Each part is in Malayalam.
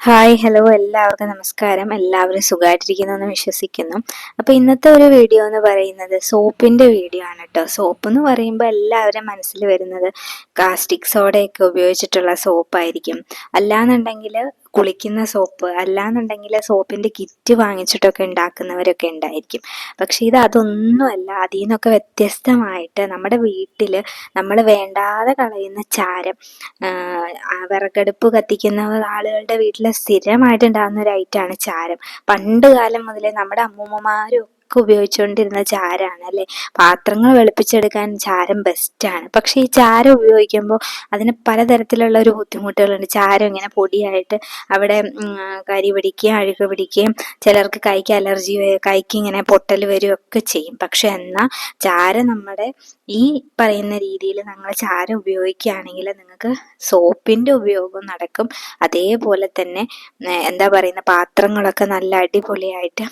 ഹായ് ഹലോ എല്ലാവർക്കും നമസ്കാരം. എല്ലാവരും സുഖമായിട്ടിരിക്കുന്നു എന്ന് വിശ്വസിക്കുന്നു. അപ്പോൾ ഇന്നത്തെ ഒരു വീഡിയോ എന്ന് പറയുന്നത് സോപ്പിൻ്റെ വീഡിയോ ആണ് കേട്ടോ. സോപ്പ് എന്ന് പറയുമ്പോൾ എല്ലാവരും മനസ്സിൽ വരുന്നത് കാസ്റ്റിക് സോഡയൊക്കെ ഉപയോഗിച്ചിട്ടുള്ള സോപ്പായിരിക്കും. അല്ലാന്നുണ്ടെങ്കിൽ കുളിക്കുന്ന സോപ്പ്, അല്ലാന്നുണ്ടെങ്കിൽ സോപ്പിൻ്റെ കിറ്റ് വാങ്ങിച്ചിട്ടൊക്കെ ഉണ്ടാക്കുന്നവരൊക്കെ ഉണ്ടായിരിക്കും. പക്ഷെ ഇത് അതൊന്നുമല്ല. അതിൽ നിന്നൊക്കെ വ്യത്യസ്തമായിട്ട് നമ്മുടെ വീട്ടിൽ നമ്മൾ വേണ്ടാതെ കളയുന്ന ചാരം, വിറകടുപ്പ് കത്തിക്കുന്ന ആളുകളുടെ വീട്ടിൽ സ്ഥിരമായിട്ടുണ്ടാകുന്ന ഒരു ഐറ്റമാണ് ചാരം. പണ്ട് കാലം മുതലേ നമ്മുടെ അമ്മൂമ്മമാരും ഒക്കെ ഉപയോഗിച്ചുകൊണ്ടിരുന്ന ചാരമാണ് അല്ലേ. പാത്രങ്ങൾ വെളുപ്പിച്ചെടുക്കാൻ ചാരം ബെസ്റ്റാണ്. പക്ഷേ ഈ ചാരം ഉപയോഗിക്കുമ്പോൾ അതിന് പലതരത്തിലുള്ള ഒരു ബുദ്ധിമുട്ടുകളുണ്ട്. ചാരം ഇങ്ങനെ പൊടിയായിട്ട് അവിടെ കരി പിടിക്കുകയും അഴുക്ക് പിടിക്കുകയും ചിലർക്ക് കൈക്ക് അലർജി, കൈക്ക് ഇങ്ങനെ പൊട്ടൽ വരികയൊക്കെ ചെയ്യും. പക്ഷെ എന്നാൽ ചാരം നമ്മുടെ ഈ പറയുന്ന രീതിയിൽ നിങ്ങൾ ചാരം ഉപയോഗിക്കുകയാണെങ്കിൽ നിങ്ങൾക്ക് സോപ്പിൻ്റെ ഉപയോഗം നടക്കും. അതേപോലെ തന്നെ എന്താ പറയുന്ന പാത്രങ്ങളൊക്കെ നല്ല അടിപൊളിയായിട്ട്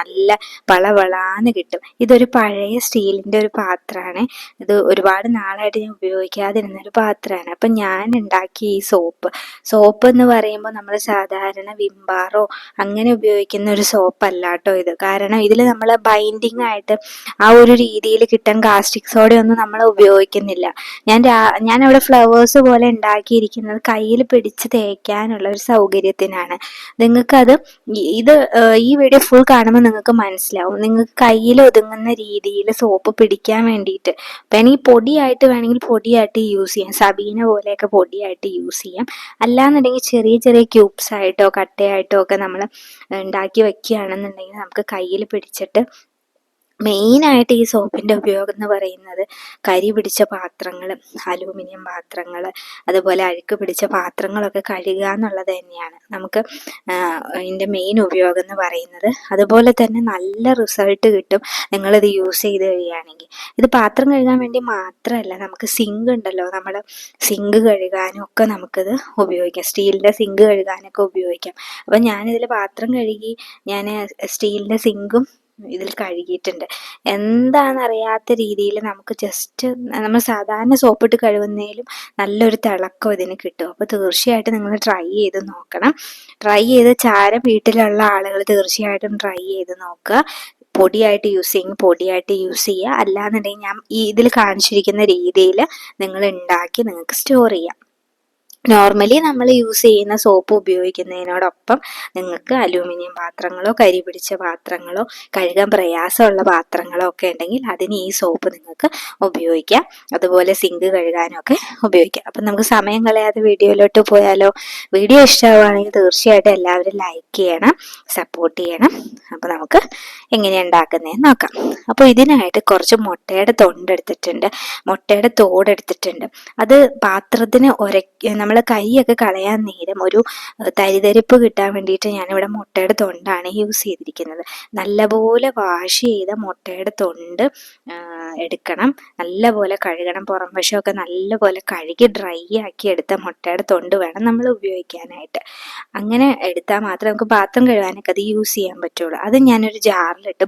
നല്ല വളവളാന്ന് കിട്ടും. ഇതൊരു പഴയ സ്റ്റീലിൻ്റെ ഒരു പാത്രമാണ്. ഇത് ഒരുപാട് നാളായിട്ട് ഞാൻ ഉപയോഗിക്കാതിരുന്നൊരു പാത്രമാണ്. അപ്പം ഞാൻ ഉണ്ടാക്കിയ ഈ സോപ്പ് എന്ന് പറയുമ്പോൾ നമ്മൾ സാധാരണ വിംബാറോ അങ്ങനെ ഉപയോഗിക്കുന്ന ഒരു സോപ്പല്ല കേട്ടോ ഇത്. കാരണം ഇതിൽ നമ്മൾ ബൈൻഡിങ് ആയിട്ട് ആ ഒരു രീതിയിൽ കിട്ടാൻ കാസ്റ്റിക് സോഡയൊന്നും നമ്മൾ ഉപയോഗിക്കുന്നില്ല. ഞാൻ അവിടെ ഫ്ലവേഴ്സ് പോലെ ഉണ്ടാക്കിയിരിക്കുന്നത് കയ്യിൽ പിടിച്ച് തേക്കാനുള്ള ഒരു സൗകര്യത്തിനാണ്. നിങ്ങൾക്കത് ഈ വീഡിയോ ഫുൾ കാണുമ്പോൾ നിങ്ങൾക്ക് മനസ്സിലാവും. നിങ്ങൾക്ക് കയ്യിൽ ഒതുങ്ങുന്ന രീതിയിൽ സോപ്പ് പിടിക്കാൻ വേണ്ടിയിട്ട് വേണമെങ്കിൽ പൊടിയായിട്ട് പൊടിയായിട്ട് യൂസ് ചെയ്യാം. സബീന പോലെയൊക്കെ പൊടിയായിട്ട് യൂസ് ചെയ്യാം. അല്ലാന്നുണ്ടെങ്കിൽ ചെറിയ ചെറിയ ക്യൂബ്സ് ആയിട്ടോ കട്ടയായിട്ടോ ഒക്കെ നമ്മൾ ഉണ്ടാക്കി വെക്കുകയാണെന്നുണ്ടെങ്കിൽ നമുക്ക് കയ്യിൽ പിടിച്ചിട്ട് മെയിനായിട്ട് ഈ സോപ്പിൻ്റെ ഉപയോഗം എന്ന് പറയുന്നത് കരി പിടിച്ച പാത്രങ്ങൾ, അലൂമിനിയം പാത്രങ്ങൾ, അതുപോലെ അഴുക്ക് പിടിച്ച പാത്രങ്ങളൊക്കെ കഴുകുക എന്നുള്ളത് തന്നെയാണ് നമുക്ക് ഇതിൻ്റെ മെയിൻ ഉപയോഗം എന്ന് പറയുന്നത്. അതുപോലെ തന്നെ നല്ല റിസൾട്ട് കിട്ടും നിങ്ങളിത് യൂസ് ചെയ്ത് കഴിയുകയാണെങ്കിൽ. ഇത് പാത്രം കഴുകാൻ വേണ്ടി മാത്രമല്ല, നമുക്ക് സിങ്ക് ഉണ്ടല്ലോ, നമ്മൾ സിങ്ക് കഴുകാനും ഒക്കെ നമുക്കിത് ഉപയോഗിക്കാം. സ്റ്റീലിൻ്റെ സിങ്ക് കഴുകാനൊക്കെ ഉപയോഗിക്കാം. അപ്പം ഞാനിതിൽ പാത്രം കഴുകി ഞാൻ സ്റ്റീലിൻ്റെ സിങ്കും ഇതിൽ കഴുകിയിട്ടുണ്ട്. എന്താണെന്നറിയാത്ത രീതിയിൽ നമുക്ക് ജസ്റ്റ് നമ്മൾ സാധാരണ സോപ്പിട്ട് കഴുകുന്നതിലും നല്ലൊരു തിളക്കം ഇതിന് കിട്ടും. അപ്പോൾ തീർച്ചയായിട്ടും നിങ്ങൾ ട്രൈ ചെയ്ത് നോക്കണം. ട്രൈ ചെയ്ത് ചാരം വീട്ടിലുള്ള ആളുകൾ തീർച്ചയായിട്ടും ട്രൈ ചെയ്ത് നോക്കുക. പൊടിയായിട്ട് യൂസ് ചെയ്യുമെങ്കിൽ പൊടിയായിട്ട് യൂസ് ചെയ്യുക. അല്ലാന്നുണ്ടെങ്കിൽ ഞാൻ ഇതിൽ കാണിച്ചിരിക്കുന്ന രീതിയിൽ നിങ്ങൾ ഉണ്ടാക്കി നിങ്ങൾക്ക് സ്റ്റോർ ചെയ്യാം. നോർമലി നമ്മൾ യൂസ് ചെയ്യുന്ന സോപ്പ് ഉപയോഗിക്കുന്നതിനോടൊപ്പം നിങ്ങൾക്ക് അലൂമിനിയം പാത്രങ്ങളോ കരി പിടിച്ച പാത്രങ്ങളോ കഴുകാൻ പ്രയാസമുള്ള പാത്രങ്ങളോ ഒക്കെ ഉണ്ടെങ്കിൽ അതിന് ഈ സോപ്പ് നിങ്ങൾക്ക് ഉപയോഗിക്കാം. അതുപോലെ സിങ്ക് കഴുകാനൊക്കെ ഉപയോഗിക്കാം. അപ്പം നമുക്ക് സമയം കളയാതെ വീഡിയോയിലോട്ട് പോയാലോ. വീഡിയോ ഇഷ്ടമാവുകയാണെങ്കിൽ തീർച്ചയായിട്ടും എല്ലാവരും ലൈക്ക് ചെയ്യണം, സപ്പോർട്ട് ചെയ്യണം. അപ്പോൾ നമുക്ക് എങ്ങനെയാണ് ഉണ്ടാക്കുന്നതെന്ന് നോക്കാം. അപ്പോൾ ഇതിനായിട്ട് കുറച്ച് മുട്ടയുടെ തൊണ്ടെടുത്തിട്ടുണ്ട്, മുട്ടയുടെ തോടെടുത്തിട്ടുണ്ട്. അത് പാത്രത്തിന് നമ്മൾ കൈയൊക്കെ കളയാൻ നേരം ഒരു തരിതരിപ്പ് കിട്ടാൻ വേണ്ടിയിട്ട് ഞാനിവിടെ മുട്ടയുടെ തൊണ്ടാണ് യൂസ് ചെയ്തിരിക്കുന്നത്. നല്ലപോലെ വാഷ് ചെയ്ത മുട്ടയുടെ തൊണ്ട് എടുക്കണം, നല്ലപോലെ കഴുകണം. പുറം വശമൊക്കെ നല്ലപോലെ കഴുകി ഡ്രൈ ആക്കി എടുത്ത മുട്ടയുടെ തൊണ്ട് വേണം നമ്മൾ ഉപയോഗിക്കാനായിട്ട്. അങ്ങനെ എടുത്താൽ മാത്രമേ നമുക്ക് പാത്രം കഴുകാനൊക്കെ അത് യൂസ് ചെയ്യാൻ പറ്റുള്ളൂ. അത് ഞാനൊരു ജാറിലിട്ട്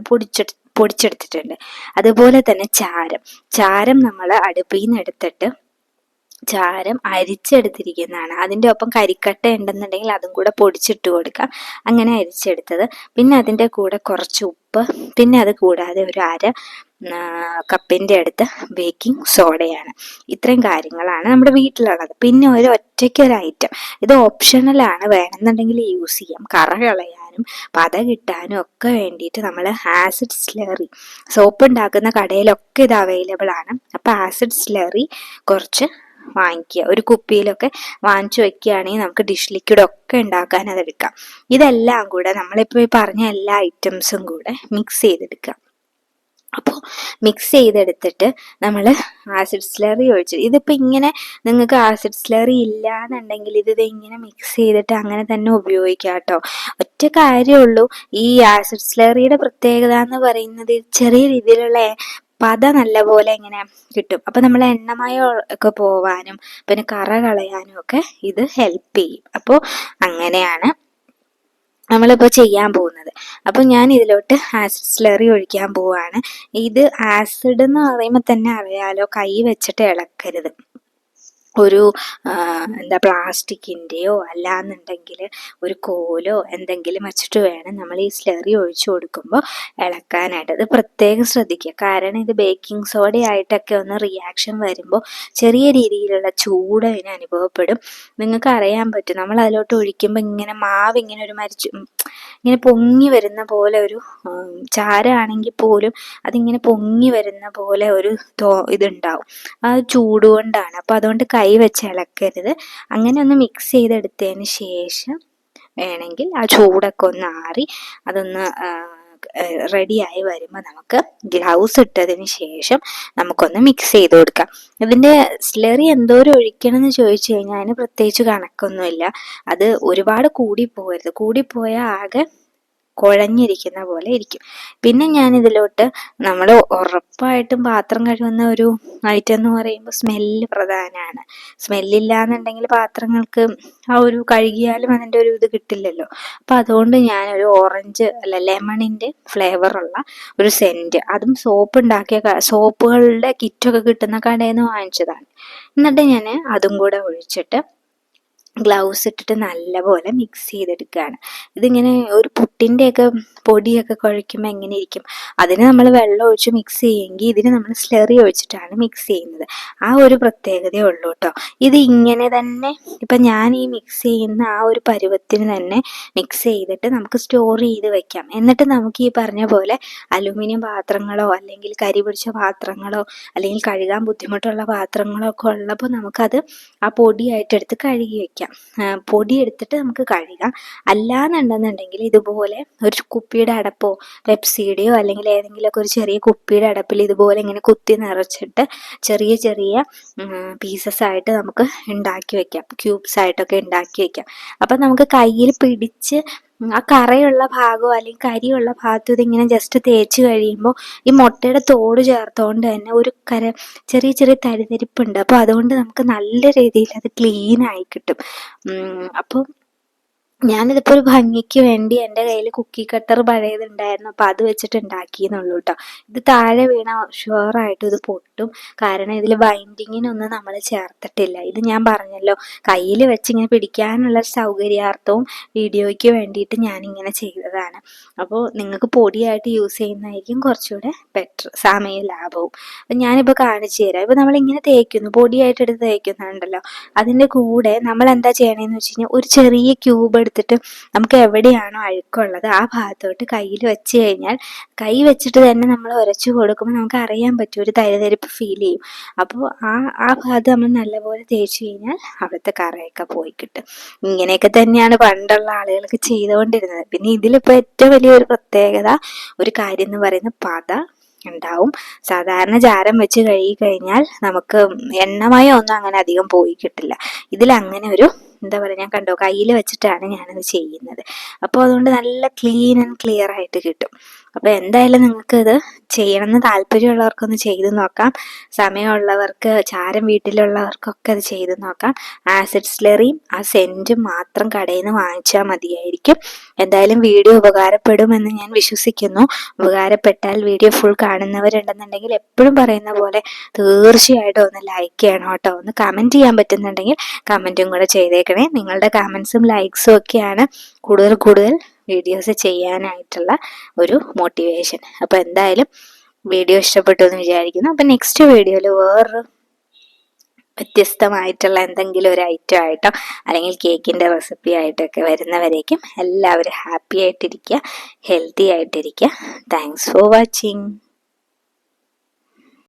പൊടിച്ചെടുത്തിട്ടുണ്ട്. അതുപോലെ തന്നെ ചാരം നമ്മൾ അടുപ്പിൽ നിന്ന് എടുത്തിട്ട് ചാരം അരിച്ചെടുത്തിരിക്കുന്നതാണ്. അതിൻ്റെ ഒപ്പം കരിക്കട്ട ഉണ്ടെന്നുണ്ടെങ്കിൽ അതും കൂടെ പൊടിച്ചിട്ട് കൊടുക്കാം. അങ്ങനെ അരിച്ചെടുത്തത്. പിന്നെ അതിൻ്റെ കൂടെ കുറച്ച് ഉപ്പ്, പിന്നെ അത് കൂടാതെ ഒരു കപ്പിൻ്റെ അടുത്ത് ബേക്കിംഗ് സോഡയാണ്. ഇത്രയും കാര്യങ്ങളാണ് നമ്മുടെ വീട്ടിലുള്ളത്. പിന്നെ ഒരു ഒറ്റയ്ക്കൊരു ഐറ്റം, ഇത് ഓപ്ഷണലാണ്, വേണമെന്നുണ്ടെങ്കിൽ യൂസ് ചെയ്യാം. കറ കളയാനും പത കിട്ടാനും ഒക്കെ വേണ്ടിയിട്ട് നമ്മൾ ആസിഡ് സ്ലറി, സോപ്പ് ഉണ്ടാക്കുന്ന കടയിലൊക്കെ ഇത് അവൈലബിൾ ആണ്. അപ്പോൾ ആസിഡ് സ്ലറി കുറച്ച് വാങ്ങിക്കുക. ഒരു കുപ്പിയിലൊക്കെ വാങ്ങിച്ചു വെക്കുകയാണെങ്കിൽ നമുക്ക് ഡിഷ് ലിക്വിഡ് ഒക്കെ ഉണ്ടാക്കാൻ അതെടുക്കാം. ഇതെല്ലാം കൂടെ നമ്മളിപ്പോൾ ഈ പറഞ്ഞ എല്ലാ ഐറ്റംസും കൂടെ മിക്സ് ചെയ്തെടുക്കുക. അപ്പോൾ മിക്സ് ചെയ്തെടുത്തിട്ട് നമ്മൾ ആസിഡ് സ്ലറി ഒഴിച്ച്, ഇതിപ്പോൾ ഇങ്ങനെ നിങ്ങൾക്ക് ആസിഡ് സ്ലറി ഇല്ല എന്നുണ്ടെങ്കിൽ ഇത് ഇങ്ങനെ മിക്സ് ചെയ്തിട്ട് അങ്ങനെ തന്നെ ഉപയോഗിക്കാം കേട്ടോ. ഒറ്റ കാര്യമുള്ളൂ, ഈ ആസിഡ് സ്ലറിയുടെ പ്രത്യേകത എന്ന് പറയുന്നത് ചെറിയ രീതിയിലുള്ള പത നല്ലപോലെ ഇങ്ങനെ കിട്ടും. അപ്പം നമ്മൾ എണ്ണമയം ഒക്കെ പോവാനും പിന്നെ കറ കളയാനും ഒക്കെ ഇത് ഹെൽപ്പ് ചെയ്യും. അപ്പോൾ അങ്ങനെയാണ് നമ്മളിപ്പോൾ ചെയ്യാൻ പോകുന്നത്. അപ്പോൾ ഞാൻ ഇതിലോട്ട് ആസിഡ് സ്ലറി ഒഴിക്കാൻ പോവാണ്. ഇത് ആസിഡ് എന്ന് പറയുമ്പോൾ തന്നെ അറിയാലോ, കൈ വെച്ചിട്ട് ഇളക്കരുത്. ഒരു എന്താ പ്ലാസ്റ്റിക്കിൻ്റെയോ അല്ലാന്നുണ്ടെങ്കിൽ ഒരു കോലോ എന്തെങ്കിലും വെച്ചിട്ട് വേണം നമ്മൾ ഈ സ്ലറി ഒഴിച്ചു കൊടുക്കുമ്പോൾ ഇളക്കാനായിട്ട്. അത് പ്രത്യേകം ശ്രദ്ധിക്കുക. കാരണം ഇത് ബേക്കിംഗ് സോഡ ആയിട്ടൊക്കെ ഒന്ന് റിയാക്ഷൻ വരുമ്പോൾ ചെറിയ രീതിയിലുള്ള ചൂട് അതിന് അനുഭവപ്പെടും. നിങ്ങൾക്ക് അറിയാൻ പറ്റും, നമ്മൾ അതിലോട്ട് ഒഴിക്കുമ്പോൾ ഇങ്ങനെ മാവ് ഇങ്ങനെ ഒരു ഇങ്ങനെ പൊങ്ങി വരുന്ന പോലെ ഒരു ചാരാണെങ്കിൽ പോലും അതിങ്ങനെ പൊങ്ങി വരുന്ന പോലെ ഒരു ഇതുണ്ടാവും. ആ ചൂട് കൊണ്ടാണ്. അപ്പം അതുകൊണ്ട് കൈ വെച്ച് ഇളക്കരുത്. അങ്ങനെ ഒന്ന് മിക്സ് ചെയ്തെടുത്തതിന് ശേഷം വേണമെങ്കിൽ ആ ചൂടൊക്കെ ഒന്ന് ആറി അതൊന്ന് റെഡിയായി വരുമ്പോൾ നമുക്ക് ഗ്ലൗസ് ഇട്ടതിന് ശേഷം നമുക്കൊന്ന് മിക്സ് ചെയ്ത് കൊടുക്കാം. ഇതിൻ്റെ സ്ലറി എന്തോരം ഒഴിക്കണം എന്ന് ചോദിച്ചു കഴിഞ്ഞാൽ അതിന് പ്രത്യേകിച്ച് കണക്കൊന്നുമില്ല. അത് ഒരുപാട് കൂടിപ്പോകരുത്. കൂടിപ്പോയാൽ ആകെ കുഴഞ്ഞിരിക്കുന്ന പോലെ ഇരിക്കും. പിന്നെ ഞാനിതിലോട്ട് നമ്മൾ ഉറപ്പായിട്ടും പാത്രം കഴുകുന്ന ഒരു ഐറ്റം എന്ന് പറയുമ്പോൾ സ്മെല്ല് പ്രധാനമാണ്. സ്മെല്ലില്ലാന്നുണ്ടെങ്കിൽ പാത്രങ്ങൾക്ക് ആ ഒരു കഴുകിയാലും അതിൻ്റെ ഒരു ഇത് കിട്ടില്ലല്ലോ. അപ്പം അതുകൊണ്ട് ഞാനൊരു ഓറഞ്ച് ലെമണിൻ്റെ ഫ്ലേവറുള്ള ഒരു സെൻറ്റ്, അതും സോപ്പ് ഉണ്ടാക്കിയ സോപ്പുകളുടെ കിറ്റൊക്കെ കിട്ടുന്ന കടയിൽ നിന്ന് വാങ്ങിച്ചതാണ്. എന്നിട്ട് ഞാൻ അതും കൂടെ ഒഴിച്ചിട്ട് ഗ്ലൗസ് ഇട്ടിട്ട് നല്ലപോലെ മിക്സ് ചെയ്തെടുക്കുകയാണ്. ഇതിങ്ങനെ ഒരു പുട്ടിൻ്റെയൊക്കെ പൊടിയൊക്കെ കുഴയ്ക്കുമ്പോൾ എങ്ങനെ ഇരിക്കും, അതിന് നമ്മൾ വെള്ളം ഒഴിച്ച് മിക്സ് ചെയ്യുമെങ്കിൽ ഇതിന് നമ്മൾ സ്ലറി ഒഴിച്ചിട്ടാണ് മിക്സ് ചെയ്യുന്നത്. ആ ഒരു പ്രത്യേകതയേ ഉള്ളൂ കേട്ടോ. ഇത് ഇങ്ങനെ തന്നെ ഇപ്പം ഞാൻ ഈ മിക്സ് ചെയ്യുന്ന ആ ഒരു പരുവത്തിന് തന്നെ മിക്സ് ചെയ്തിട്ട് നമുക്ക് സ്റ്റോർ ചെയ്ത് വെക്കാം. എന്നിട്ട് നമുക്ക് ഈ പറഞ്ഞ പോലെ അലുമിനിയം പാത്രങ്ങളോ അല്ലെങ്കിൽ കരി പിടിച്ച പാത്രങ്ങളോ അല്ലെങ്കിൽ കഴുകാൻ ബുദ്ധിമുട്ടുള്ള പാത്രങ്ങളോ ഒക്കെ ഉള്ളപ്പോൾ നമുക്കത് ആ പൊടിയായിട്ടെടുത്ത് കഴുകി വെക്കാം. പൊടി എടുത്തിട്ട് നമുക്ക് കഴുകാം. അല്ലാന്നുണ്ടെന്നുണ്ടെങ്കിൽ ഇതുപോലെ ഒരു കുപ്പിയുടെ അടപ്പോ പെപ്സിയുടെയോ അല്ലെങ്കിൽ ഏതെങ്കിലുമൊക്കെ ഒരു ചെറിയ കുപ്പിയുടെ അടപ്പിൽ ഇതുപോലെ ഇങ്ങനെ കുത്തി നിറച്ചിട്ട് ചെറിയ ചെറിയ പീസസ് ആയിട്ട് നമുക്ക് ഉണ്ടാക്കി വെക്കാം. ക്യൂബ്സ് ആയിട്ടൊക്കെ ഉണ്ടാക്കി വെക്കാം. അപ്പം നമുക്ക് കയ്യിൽ പിടിച്ച് ആ കറയുള്ള ഭാഗമോ അല്ലെങ്കിൽ കരിയുള്ള ഭാഗത്തും ഇതിങ്ങനെ ജസ്റ്റ് തേച്ച് കഴിയുമ്പോൾ ഈ മുട്ടയുടെ തോട് ചേർത്തുകൊണ്ട് തന്നെ ഒരു ചെറിയ ചെറിയ തരിതരിപ്പുണ്ട്. അപ്പോൾ അതുകൊണ്ട് നമുക്ക് നല്ല രീതിയിൽ അത് ക്ലീൻ ആയി കിട്ടും. അപ്പോൾ ഞാനിതിപ്പോൾ ഒരു ഭംഗിക്ക് വേണ്ടി എൻ്റെ കയ്യിൽ കുക്കി കട്ടർ പഴയതുണ്ടായിരുന്നു, അപ്പോൾ അത് വെച്ചിട്ട് ഉണ്ടാക്കിയെന്നുള്ളൂ കേട്ടോ. ഇത് താഴെ വീണ ഷുവറായിട്ടും ഇത് പൊട്ടും. കാരണം ഇതിൽ ബൈൻഡിങ്ങിനൊന്നും നമ്മൾ ചേർത്തിട്ടില്ല. ഇത് ഞാൻ പറഞ്ഞല്ലോ, കയ്യിൽ വെച്ചിങ്ങനെ പിടിക്കാനുള്ള സൗകര്യാർത്ഥവും വീഡിയോയ്ക്ക് വേണ്ടിയിട്ട് ഞാനിങ്ങനെ ചെയ്തതാണ്. അപ്പോൾ നിങ്ങൾക്ക് പൊടിയായിട്ട് യൂസ് ചെയ്യുന്നതായിരിക്കും കുറച്ചുകൂടെ ബെറ്റർ, സമയ ലാഭവും. അപ്പം ഞാനിപ്പോൾ കാണിച്ചു തരാം. ഇപ്പോൾ നമ്മളിങ്ങനെ തേക്കുന്നു, പൊടിയായിട്ട് എടുത്ത് തേക്കുന്നുണ്ടല്ലോ, അതിൻ്റെ കൂടെ നമ്മൾ എന്താ ചെയ്യണമെന്ന് വെച്ച് കഴിഞ്ഞാൽ ഒരു ചെറിയ ക്യൂബ് എടുത്തിട്ട് നമുക്ക് എവിടെയാണോ അഴുക്കുള്ളത് ആ ഭാഗത്തോട്ട് കയ്യിൽ വെച്ച് കഴിഞ്ഞാൽ കൈ വെച്ചിട്ട് തന്നെ നമ്മൾ ഉരച്ചു കൊടുക്കുമ്പോൾ നമുക്ക് അറിയാൻ പറ്റും, ഒരു തരിതരിപ്പ് ഫീൽ ചെയ്യും. അപ്പോൾ ആ ഭാഗത്ത് നമ്മൾ നല്ലപോലെ തേച്ച് കഴിഞ്ഞാൽ അവിടുത്തെ കറയൊക്കെ പോയി കിട്ടും. ഇങ്ങനെയൊക്കെ തന്നെയാണ് പണ്ടുള്ള ആളുകൾക്ക് ചെയ്തുകൊണ്ടിരുന്നത്. പിന്നെ ഇതിലിപ്പോൾ ഏറ്റവും വലിയൊരു പ്രത്യേകത ഒരു കാര്യം എന്ന് പറയുന്നത് പത ഉണ്ടാവും. സാധാരണ ചാരം വെച്ച് കഴുകി കഴിഞ്ഞാൽ നമുക്ക് എണ്ണമയം ഒന്നും അങ്ങനെ അധികം പോയി കിട്ടില്ല. ഇതിലങ്ങനെ ഒരു എന്താ പറയുക, ഞാൻ കണ്ടോ കയ്യിൽ വെച്ചിട്ടാണ് ഞാനത് ചെയ്യുന്നത്. അപ്പോൾ അതുകൊണ്ട് നല്ല ക്ലീൻ ആൻഡ് ക്ലിയർ ആയിട്ട് കിട്ടും. അപ്പോൾ എന്തായാലും നിങ്ങൾക്ക് ഇത് ചെയ്യണമെന്ന് താല്പര്യമുള്ളവർക്കൊന്ന് ചെയ്ത് നോക്കാം. സമയമുള്ളവർക്ക്, ചാരം വീട്ടിലുള്ളവർക്കൊക്കെ അത് ചെയ്ത് നോക്കാം. ആസിഡ് സ്ലറിയും ആ സെൻറ്റും മാത്രം കടയിൽ നിന്ന് വാങ്ങിച്ചാൽ മതിയായിരിക്കും. എന്തായാലും വീഡിയോ ഉപകാരപ്പെടുമെന്ന് ഞാൻ വിശ്വസിക്കുന്നു. ഉപകാരപ്പെട്ടാൽ വീഡിയോ ഫുൾ കാണുന്നവരുണ്ടെന്നുണ്ടെങ്കിൽ എപ്പോഴും പറയുന്ന പോലെ തീർച്ചയായിട്ടും ഒന്ന് ലൈക്ക് ചെയ്യണം കേട്ടോ. ഒന്ന് കമൻറ്റ് ചെയ്യാൻ പറ്റുന്നുണ്ടെങ്കിൽ കമൻറ്റും കൂടെ ചെയ്തേക്കണേ. നിങ്ങളുടെ കമൻസും ലൈക്സും ഒക്കെയാണ് കൂടുതൽ വീഡിയോസ് ചെയ്യാനായിട്ടുള്ള ഒരു മോട്ടിവേഷൻ. അപ്പോൾ എന്തായാലും വീഡിയോ ഇഷ്ടപ്പെട്ടു എന്ന് വിചാരിക്കുന്നു. അപ്പം നെക്സ്റ്റ് വീഡിയോയിൽ വേറൊരു വ്യത്യസ്തമായിട്ടുള്ള എന്തെങ്കിലും ഒരു ഐറ്റം ആയിട്ടോ അല്ലെങ്കിൽ കേക്കിൻ്റെ റെസിപ്പി ആയിട്ടൊക്കെ വരുന്നവരേക്കും എല്ലാവരും ഹാപ്പി ആയിട്ടിരിക്കുക, ഹെൽത്തി ആയിട്ടിരിക്കുക. Thanks for watching.